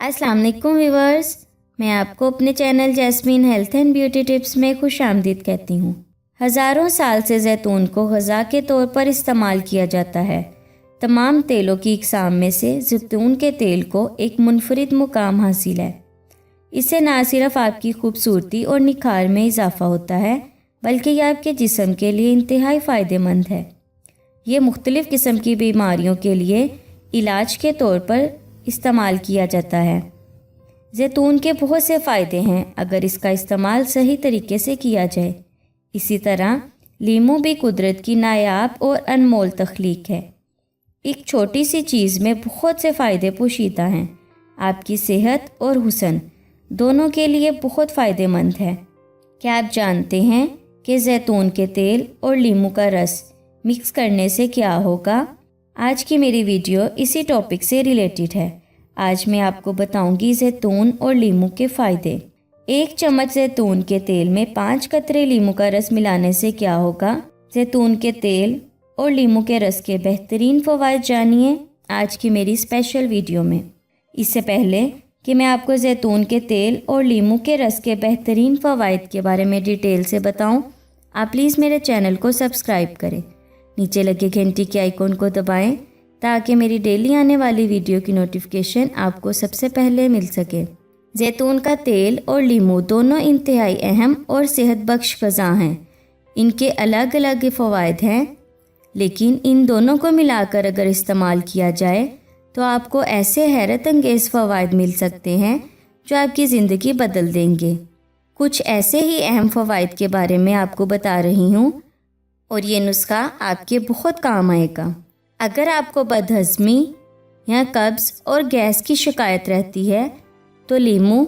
अस्सलाम वालेकुम व्यूवर्स, मैं आपको अपने channel jasmine health and beauty tips में खुश आमदीद कहती हूँ। हज़ारों साल से जैतून को ग़ज़ा के तौर पर इस्तेमाल किया जाता है। तमाम तेलों की इक़साम में से जैतून के तेल को एक मुनफरिद मुकाम हासिल है। इससे ना सिर्फ आपकी खूबसूरती और निखार में इजाफ़ा होता है, बल्कि यह आपके जिस्म के लिए इंतहाई फ़ायदेमंद है। ये मुख्तलिफ़ किस्म की बीमारियों के लिए इलाज के तौर पर इस्तेमाल किया जाता है। जैतून के बहुत से फ़ायदे हैं अगर इसका इस्तेमाल सही तरीके से किया जाए। इसी तरह लीमू भी कुदरत की नायाब और अनमोल तख्लीक है। एक छोटी सी चीज़ में बहुत से फ़ायदे पोशीदा हैं। आपकी सेहत और हुस्न दोनों के लिए बहुत फ़ायदेमंद है। क्या आप जानते हैं कि जैतून के तेल और लीमू का रस मिक्स करने से क्या होगा? आज की मेरी वीडियो इसी टॉपिक से रिलेटेड है। आज मैं आपको बताऊंगी जैतून और लीमू के फ़ायदे। 1 चम्मच जैतून के तेल में 5 कतरे लीमू का रस मिलाने से क्या होगा? जैतून के तेल और लीमू के रस के बेहतरीन फ़वाइद जानिए आज की मेरी स्पेशल वीडियो में। इससे पहले कि मैं आपको जैतून के तेल और लीमू के रस के बेहतरीन फ़वाइद के बारे में डिटेल से बताऊं, आप प्लीज़ मेरे चैनल को सब्सक्राइब करें। नीचे लगे घंटी के आइकॉन को दबाएं ताकि मेरी डेली आने वाली वीडियो की नोटिफिकेशन आपको सबसे पहले मिल सके। जैतून का तेल और लीमू दोनों इंतहाई अहम और सेहत बख्श ग़ज़ा हैं। इनके अलग अलग फ़वाइद हैं, लेकिन इन दोनों को मिलाकर अगर इस्तेमाल किया जाए तो आपको ऐसे हैरत अंगेज़ फ़वाइद मिल सकते हैं जो आपकी ज़िंदगी बदल देंगे। कुछ ऐसे ही अहम फ़वाइद के बारे में आपको बता रही हूँ और ये नुस्खा आपके बहुत काम आएगा। अगर आपको बदहज़मी या कब्ज़ और गैस की शिकायत रहती है तो लीमू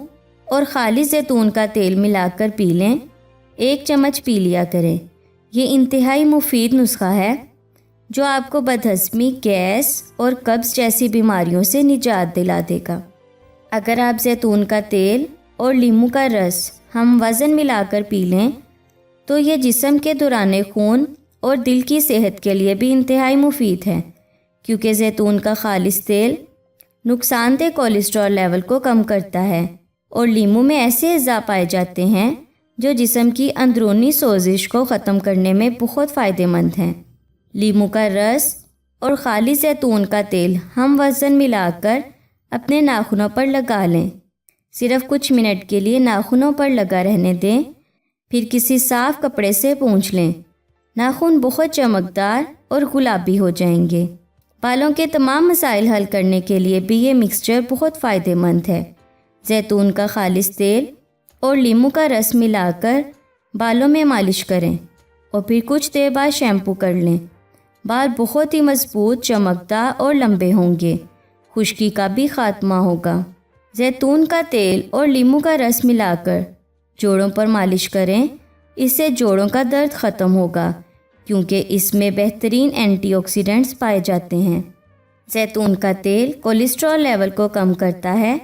और खालिस जैतून का तेल मिलाकर पी लें। 1 चम्मच पी लिया करें। ये इंतहाई मुफीद नुस्खा है जो आपको बदहज़मी, गैस और कब्ज़ जैसी बीमारियों से निजात दिला देगा। अगर आप जैतून का तेल और लीमू का रस हम वज़न मिलाकर पी लें तो ये जिस्म के दौरान खून और दिल की सेहत के लिए भी इंतहाई मुफीद है, क्योंकि जैतून का खालिस तेल नुकसानदेह कोलेस्ट्रॉल लेवल को कम करता है और लीमू में ऐसे अज़ा पाए जाते हैं जो जिस्म की अंदरूनी सोजिश को ख़त्म करने में बहुत फ़ायदेमंद हैं। लीमू का रस और खालिस जैतून का तेल हम वज़न मिलाकर अपने नाखूनों पर लगा लें। सिर्फ़ कुछ मिनट के लिए नाखूनों पर लगा रहने दें, फिर किसी साफ़ कपड़े से पोंछ लें। नाखून बहुत चमकदार और गुलाबी हो जाएंगे। बालों के तमाम मसाइल हल करने के लिए भी ये मिक्सचर बहुत फ़ायदेमंद है। जैतून का खालिस तेल और लीमू का रस मिलाकर बालों में मालिश करें और फिर कुछ देर बाद शैम्पू कर लें। बाल बहुत ही मजबूत, चमकदार और लंबे होंगे। खुश्की का भी ख़ात्मा होगा। जैतून का तेल और लीमू का रस मिलाकर जोड़ों पर मालिश करें। इससे जोड़ों का दर्द ख़त्म होगा, क्योंकि इसमें बेहतरीन एंटीऑक्सीडेंट्स पाए जाते हैं। जैतून का तेल कोलेस्ट्रॉल लेवल को कम करता है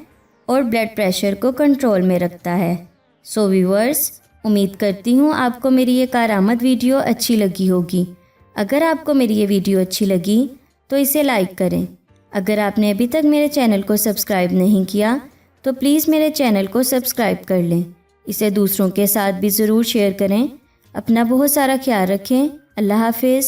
और ब्लड प्रेशर को कंट्रोल में रखता है। सो व्यूअर्स, उम्मीद करती हूँ आपको मेरी ये कारआमद वीडियो अच्छी लगी होगी। अगर आपको मेरी ये वीडियो अच्छी लगी तो इसे लाइक करें। अगर आपने अभी तक मेरे चैनल को सब्सक्राइब नहीं किया तो प्लीज़ मेरे चैनल को सब्सक्राइब कर लें। इसे दूसरों के साथ भी ज़रूर शेयर करें। अपना बहुत सारा ख्याल रखें। अल्लाह हाफिज़।